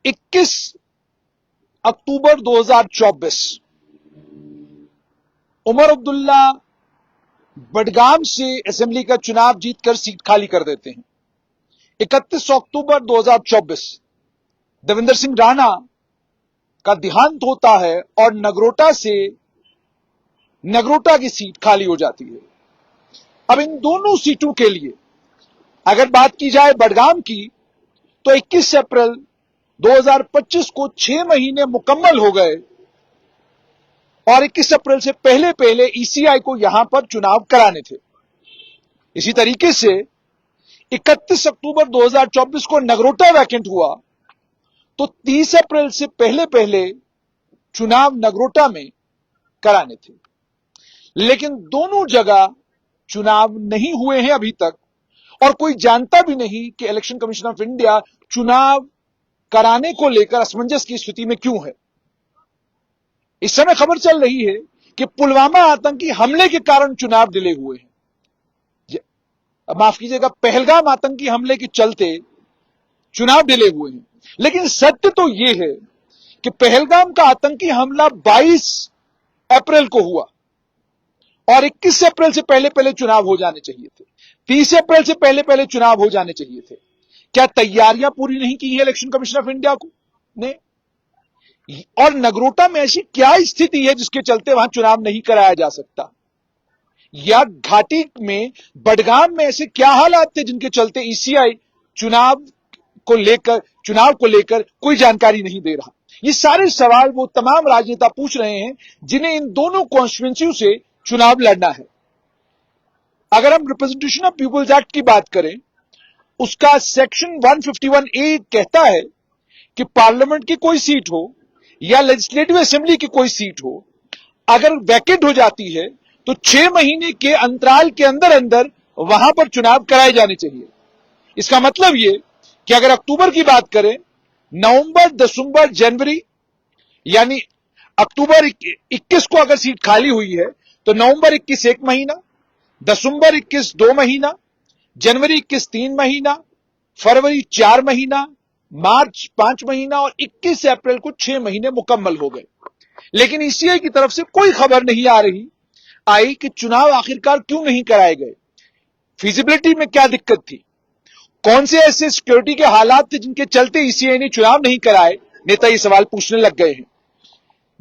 21 अक्टूबर 2024 उमर अब्दुल्ला बडगाम से असेंबली का चुनाव जीतकर सीट खाली कर देते हैं। 31 अक्टूबर 2024 देवेंद्र सिंह राणा का देहांत होता है और नगरोटा की सीट खाली हो जाती है। अब इन दोनों सीटों के लिए अगर बात की जाए बडगाम की, तो 21 अप्रैल 2025 को 6 महीने मुकम्मल हो गए और 21 अप्रैल से पहले पहले ईसीआई को यहां पर चुनाव कराने थे। इसी तरीके से 31 अक्टूबर 2024 को नगरोटा वैकेंट हुआ तो 30 अप्रैल से पहले पहले चुनाव नगरोटा में कराने थे, लेकिन दोनों जगह चुनाव नहीं हुए हैं अभी तक और कोई जानता भी नहीं कि इलेक्शन कमीशन ऑफ इंडिया चुनाव कराने को लेकर असमंजस की स्थिति में क्यों है। इस समय खबर चल रही है कि पुलवामा आतंकी हमले के कारण चुनाव डिले हुए हैं। माफ कीजिएगा, पहलगाम आतंकी हमले के चलते चुनाव डिले हुए हैं। लेकिन सत्य तो यह है कि पहलगाम का आतंकी हमला 22 अप्रैल को हुआ और 21 अप्रैल से पहले पहले चुनाव हो जाने चाहिए थे। 30 अप्रैल से पहले पहले चुनाव हो जाने चाहिए थे। क्या तैयारियां पूरी नहीं की है इलेक्शन कमीशन ऑफ इंडिया ने? और नगरोटा में ऐसी क्या स्थिति है जिसके चलते वहां चुनाव नहीं कराया जा सकता? या घाटी में बडगाम में ऐसे क्या हालात थे जिनके चलते ईसीआई चुनाव को लेकर कोई जानकारी नहीं दे रहा? ये सारे सवाल वो तमाम राजनेता पूछ रहे हैं जिन्हें इन दोनों कॉन्स्टिट्यूएंसी से चुनाव लड़ना है। अगर हम रिप्रेजेंटेशन ऑफ पीपल्स एक्ट की बात करें, उसका सेक्शन 151A कहता है कि पार्लियामेंट की कोई सीट हो या लेजिस्लेटिव असेंबली की कोई सीट हो, अगर वैकेंट हो जाती है तो 6 महीने के अंतराल के अंदर अंदर वहां पर चुनाव कराए जाने चाहिए। इसका मतलब यह कि अगर अक्टूबर की बात करें, नवंबर, दिसंबर, जनवरी, यानी अक्टूबर 21 को अगर सीट खाली हुई है तो नवंबर 21 1 महीना, दिसंबर 21 2 महीना, जनवरी 21 3 महीना, फरवरी 4 महीना, मार्च 5 महीना और 21 अप्रैल को 6 महीने मुकम्मल हो गए। लेकिन ईसीआई की तरफ से कोई खबर नहीं आई कि चुनाव आखिरकार क्यों नहीं कराए गए, फिजिबिलिटी में क्या दिक्कत थी, कौन से ऐसे सिक्योरिटी के हालात थे जिनके चलते ईसीआई ने चुनाव नहीं कराए। नेता ये सवाल पूछने लग गए हैं।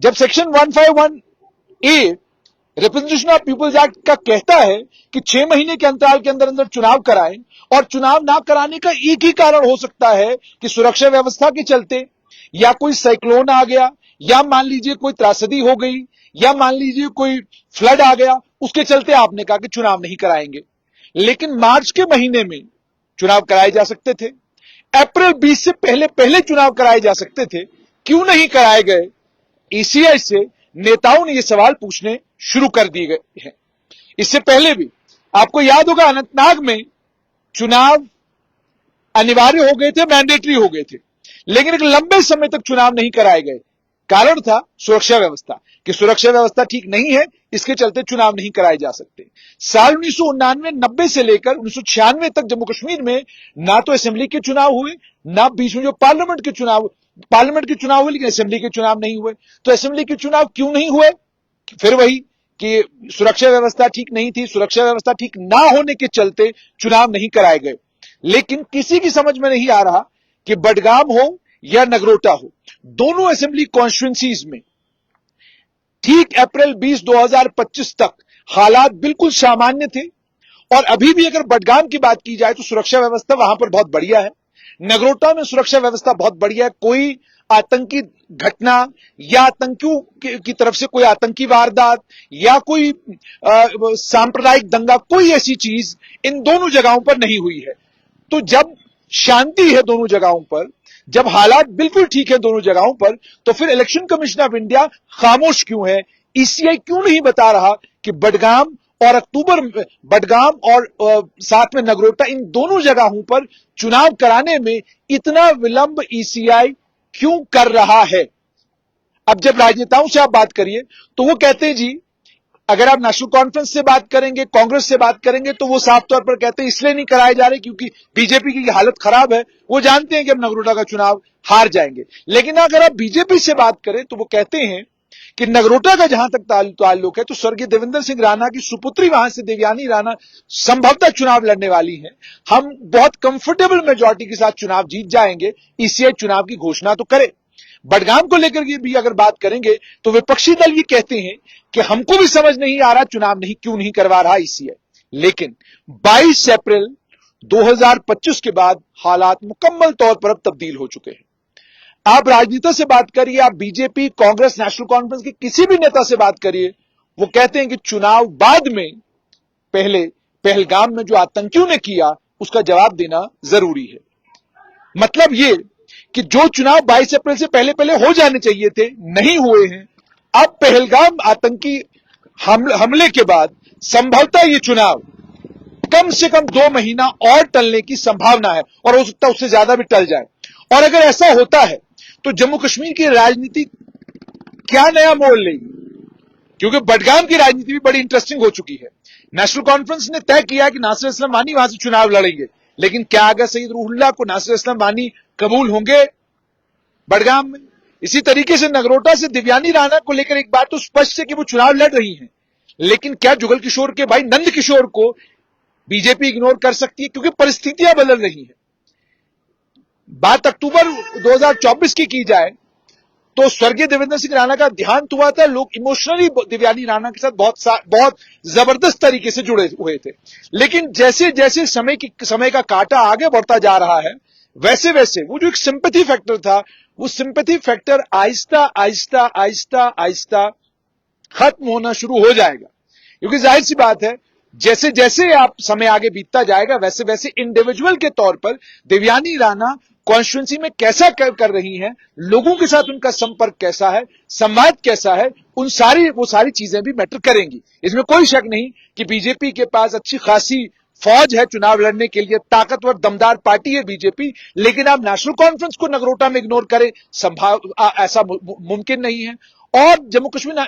जब section 151A representation of peoples act का कहता है कि 6 महीने के अंतराल के अंदर अंदर चुनाव कराएं, और चुनाव ना कराने का एक ही कारण हो सकता है कि सुरक्षा व्यवस्था के चलते, या कोई साइक्लोन आ गया, या मान लीजिए कोई त्रासदी हो गई, या मान लीजिए कोई फ्लड आ गया, उसके चलते आपने कहा कि चुनाव नहीं कराएंगे। लेकिन मार्च के महीने में चुनाव कराए जा सकते थे, अप्रैल 20 से पहले पहले चुनाव कराए जा सकते थे, क्यों नहीं कराए गए? ईसीआई से नेताओं ने यह सवाल पूछने शुरू कर दिए गए हैं। इससे पहले भी आपको याद होगा, अनंतनाग में चुनाव अनिवार्य हो गए थे, मैंडेटरी हो गए थे, लेकिन एक लंबे समय तक चुनाव नहीं कराए गए। कारण था सुरक्षा व्यवस्था, कि सुरक्षा व्यवस्था ठीक नहीं है, इसके चलते चुनाव नहीं कराए जा सकते। साल 1999-90 से लेकर 1996 तक जम्मू कश्मीर में ना तो असेंबली के चुनाव हुए, ना बीच में जो पार्लियामेंट के चुनाव हुए, लेकिन असेंबली के चुनाव नहीं हुए। तो असेंबली के चुनाव क्यों नहीं हुए? फिर वही कि सुरक्षा व्यवस्था ठीक नहीं थी, सुरक्षा व्यवस्था ठीक ना होने के चलते चुनाव नहीं कराए गए। लेकिन किसी की समझ में नहीं आ रहा कि बडगाम हो या नगरोटा हो, दोनों असेंबली कॉन्स्टिट्यूएंसीज में ठीक अप्रैल 20 2025 तक हालात बिल्कुल सामान्य थे। और अभी भी अगर बडगाम की बात की जाए तो सुरक्षा व्यवस्था वहां पर बहुत बढ़िया है, नगरोटा में सुरक्षा व्यवस्था बहुत बढ़िया है। कोई आतंकी घटना या आतंकियों की तरफ से कोई आतंकी वारदात या कोई सांप्रदायिक दंगा, कोई ऐसी चीज इन दोनों जगहों पर नहीं हुई है। तो जब शांति है दोनों जगहों पर, जब हालात बिल्कुल ठीक है दोनों जगहों पर, तो फिर इलेक्शन कमीशन ऑफ इंडिया खामोश क्यों है? ईसीआई क्यों नहीं बता रहा कि बडगाम और साथ में नगरोटा, इन दोनों जगहों पर चुनाव कराने में इतना विलंब ईसीआई क्यों कर रहा है? अब जब राजनेताओं से आप बात करिए तो वो कहते हैं जी अगर आप नेशनल कॉन्फ्रेंस से बात करेंगे, कांग्रेस से बात करेंगे, तो वो साफ तौर पर कहते हैं इसलिए नहीं कराए जा रहे क्योंकि बीजेपी की हालत खराब है, वो जानते हैं कि हम नगरोटा का चुनाव हार जाएंगे। लेकिन अगर आप बीजेपी से बात करें तो वो कहते हैं कि नगरोटा का जहां तक ताल्लुक है तो स्वर्गीय देवेंद्र सिंह राणा की सुपुत्री वहां से देवयानी राणा संभवतः चुनाव लड़ने वाली है, हम बहुत कंफर्टेबल मेजॉरिटी के साथ चुनाव जीत जाएंगे, इसलिए चुनाव की घोषणा तो करे। बडगाम को लेकर के भी अगर बात करेंगे तो विपक्षी दल ये कहते हैं कि हमको भी समझ नहीं आ रहा चुनाव क्यों नहीं करवा रहा ईसीआई। लेकिन 22 अप्रैल 2025 के बाद हालात मुकम्मल तौर पर अब तब्दील हो चुके हैं। आप राजनीति से बात करिए, आप बीजेपी, कांग्रेस, नेशनल कॉन्फ्रेंस के किसी भी नेता से बात करिए, वो कहते हैं कि चुनाव बाद में पहले पहलगाम में जो आतंकियों ने किया उसका जवाब देना जरूरी है। मतलब ये कि जो चुनाव 22 अप्रैल से पहले पहले हो जाने चाहिए थे, नहीं हुए हैं। अब पहलगाम आतंकी हमले के बाद संभवतः ये चुनाव कम से कम 2 महीना और टलने की संभावना है और हो सकता है उससे ज्यादा भी टल जाए। और अगर ऐसा होता है तो जम्मू कश्मीर की राजनीति क्या नया मोड़ लेगी, क्योंकि बडगाम की राजनीति भी बड़ी इंटरेस्टिंग हो चुकी है। नेशनल कॉन्फ्रेंस ने तय किया कि नासिर असलम वानी वहां से चुनाव लड़ेंगे, लेकिन क्या अगर सईद रूहुल्लाह को नासिर असलम वानी कबूल होंगे बडगाम में? इसी तरीके से नगरोटा से देवयानी राणा को लेकर एक बात तो स्पष्ट है कि वो चुनाव लड़ रही हैं, लेकिन क्या जुगल किशोर के भाई नंद किशोर को बीजेपी इग्नोर कर सकती है? क्योंकि परिस्थितियां बदल रही हैं। बात अक्टूबर 2024 की जाए तो स्वर्गीय देवेंद्र सिंह राणा का देहांत हुआ था, लोग इमोशनली देवयानी राणा के साथ बहुत जबरदस्त तरीके से जुड़े हुए थे। लेकिन जैसे जैसे समय का कांटा आगे बढ़ता जा रहा है, वैसे वैसे वो जो एक सिंपैथी फैक्टर था, वो सिंपैथी फैक्टर आहिस्ता आहिस्ता आहिस्ता आहिस्ता खत्म होना शुरू हो जाएगा। क्योंकि जाहिर सी बात है, जैसे जैसे आप समय आगे बीतता जाएगा वैसे वैसे इंडिविजुअल के तौर पर देवयानी राणा कॉन्स्टिट्यूंसी में कैसा कर रही हैं, लोगों के साथ उनका संपर्क कैसा है, संवाद कैसा है, वो सारी चीजें भी मैटर करेंगी। इसमें कोई शक नहीं कि बीजेपी के पास अच्छी खासी फौज है चुनाव लड़ने के लिए, ताकतवर दमदार पार्टी है बीजेपी। लेकिन आप नेशनल कॉन्फ्रेंस को नगरोटा में इग्नोर करें, ऐसा मुमकिन नहीं है। और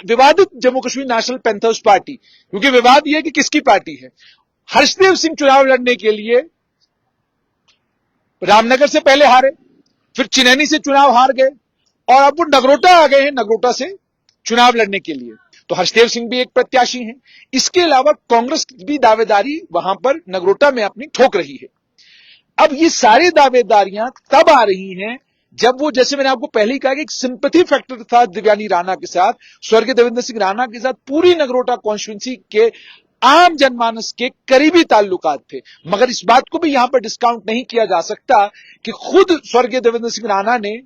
विवादित Jammu Kashmir national panthers party, क्योंकि विवाद यह है कि किसकी पार्टी है। हर्षदेव सिंह चुनाव लड़ने के लिए रामनगर से पहले हारे, फिर चिनैनी से चुनाव हार गए और अब वो नगरोटा आ गए हैं, नगरोटा से चुनाव लड़ने के लिए। तो हर्षदेव सिंह भी एक प्रत्याशी हैं। इसके अलावा कांग्रेस भी दावेदारी वहां पर नगरोटा में अपनी ठोक रही है। अब ये सारी दावेदारियां तब आ रही हैं जब वो, जैसे मैंने आपको पहले ही कहा कि एक सिंपैथी फैक्टर था देवयानी राणा के साथ, स्वर्गीय देवेंद्र सिंह राणा के साथ पूरी नगरोटा कॉन्स्टिट्यूंसी के आम जनमानस के करीबी ताल्लुकात थे। मगर इस बात को भी यहां पर डिस्काउंट नहीं किया जा सकता कि खुद स्वर्गीय देवेंद्र सिंह राणा ने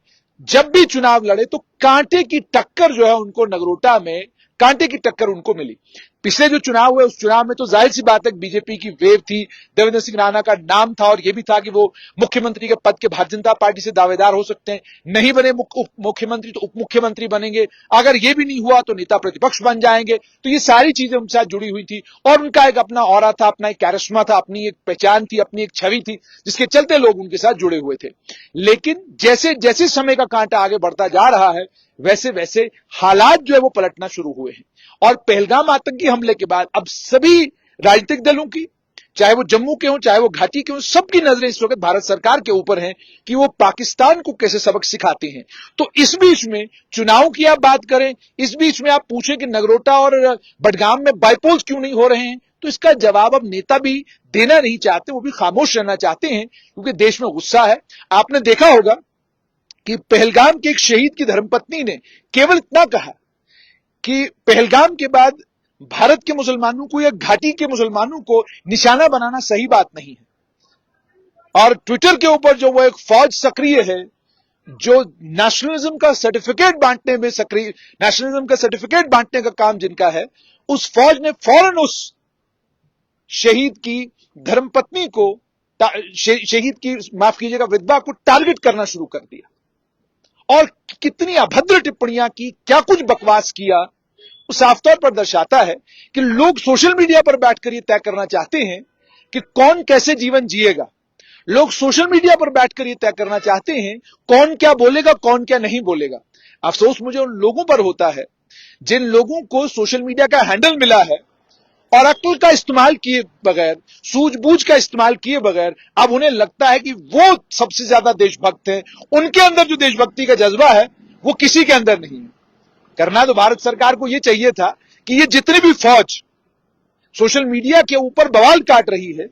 जब भी चुनाव लड़े तो कांटे की टक्कर जो है उनको नगरोटा में कांटे की टक्कर उनको मिली। पिछले जो चुनाव हुए उस चुनाव में तो जाहिर सी बात है बीजेपी की वेव थी, देवेंद्र सिंह राणा का नाम था और यह भी था कि वो मुख्यमंत्री के पद के भारतीय जनता पार्टी से दावेदार हो सकते हैं। नहीं बने मुख्यमंत्री तो उप मुख्यमंत्री बनेंगे, अगर ये भी नहीं हुआ तो नेता प्रतिपक्ष बन जाएंगे। तो ये सारी चीजें उनके साथ जुड़ी हुई थी और उनका एक अपना ऑरा था, अपना एक कैरिश्मा था, अपनी एक पहचान थी, अपनी एक छवि थी, जिसके चलते लोग उनके साथ जुड़े हुए थे। लेकिन जैसे जैसे समय का कांटा आगे बढ़ता जा रहा है वैसे वैसे हालात जो है वो पलटना शुरू हुए हैं। और पहलगाम आतंकी हमले के बाद अब सभी राजनीतिक दलों की, चाहे वो जम्मू के हों चाहे वो घाटी के हों, सबकी नजरें इस वक्त भारत सरकार के ऊपर हैं कि वो पाकिस्तान को कैसे सबक सिखाते हैं। तो इस बीच में चुनाव की आप बात करें, इस बीच में आप पूछें कि नगरोटा और बडगाम में बाइपोल्स क्यों नहीं हो रहे हैं, तो इसका जवाब अब नेता भी देना नहीं चाहते, वो भी खामोश रहना चाहते हैं क्योंकि देश में गुस्सा है। आपने देखा होगा कि पहलगाम के एक शहीद की धर्मपत्नी ने केवल इतना कहा कि पहलगाम के बाद भारत के मुसलमानों को या घाटी के मुसलमानों को निशाना बनाना सही बात नहीं है। और ट्विटर के ऊपर जो वो एक फौज सक्रिय है जो नेशनलिज्म का सर्टिफिकेट बांटने का काम जिनका है, उस फौज ने फौरन उस शहीद की धर्मपत्नी को, शहीद की माफ कीजिएगा विधवा को टारगेट करना शुरू कर दिया और कितनी अभद्र टिप्पणियां की, क्या कुछ बकवास किया, वो साफ तौर पर दर्शाता है कि लोग सोशल मीडिया पर बैठकर ये तय करना चाहते हैं कि कौन कैसे जीवन जिएगा। लोग सोशल मीडिया पर बैठकर ये तय करना चाहते हैं कौन क्या बोलेगा, कौन क्या नहीं बोलेगा। अफसोस मुझे उन लोगों पर होता है जिन लोगों को सोशल मीडिया का हैंडल मिला है और अक्ल का इस्तेमाल किए बगैर, सूझबूझ का इस्तेमाल किए बगैर अब उन्हें लगता है कि वो सबसे ज्यादा देशभक्त हैं, उनके अंदर जो देशभक्ति का जज्बा है वो किसी के अंदर नहीं है। करना तो भारत सरकार को यह चाहिए था कि ये जितनी भी फौज सोशल मीडिया के ऊपर बवाल काट रही है,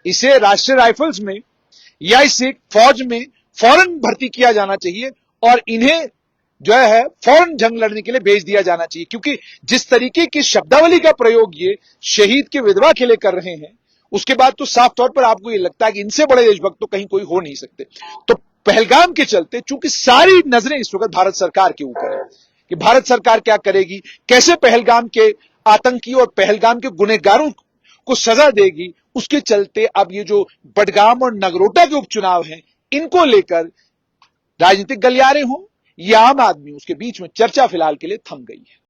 इसे राष्ट्रीय राइफल्स में या इसे फौज में फौरन भर्ती किया जाना चाहिए और इन्हें जो है फौरन जंग लड़ने के लिए भेज दिया जाना चाहिए। क्योंकि जिस तरीके की शब्दावली का प्रयोग ये शहीद के विधवा के लिए कर रहे हैं, उसके बाद तो साफ तौर पर आपको ये लगता है कि इनसे बड़े देशभक्त तो कहीं कोई हो नहीं सकते। तो पहलगाम के चलते चूंकि सारी नजरें इस वक्त भारत सरकार के ऊपर है कि भारत सरकार क्या करेगी, कैसे पहलगाम के आतंकी और पहलगाम के गुनहगारों को सजा देगी, उसके चलते अब ये जो बडगाम और नगरोटा के उपचुनाव हैं, इनको लेकर राजनीतिक गलियारे हों या आम आदमी, उसके बीच में चर्चा फिलहाल के लिए थम गई है।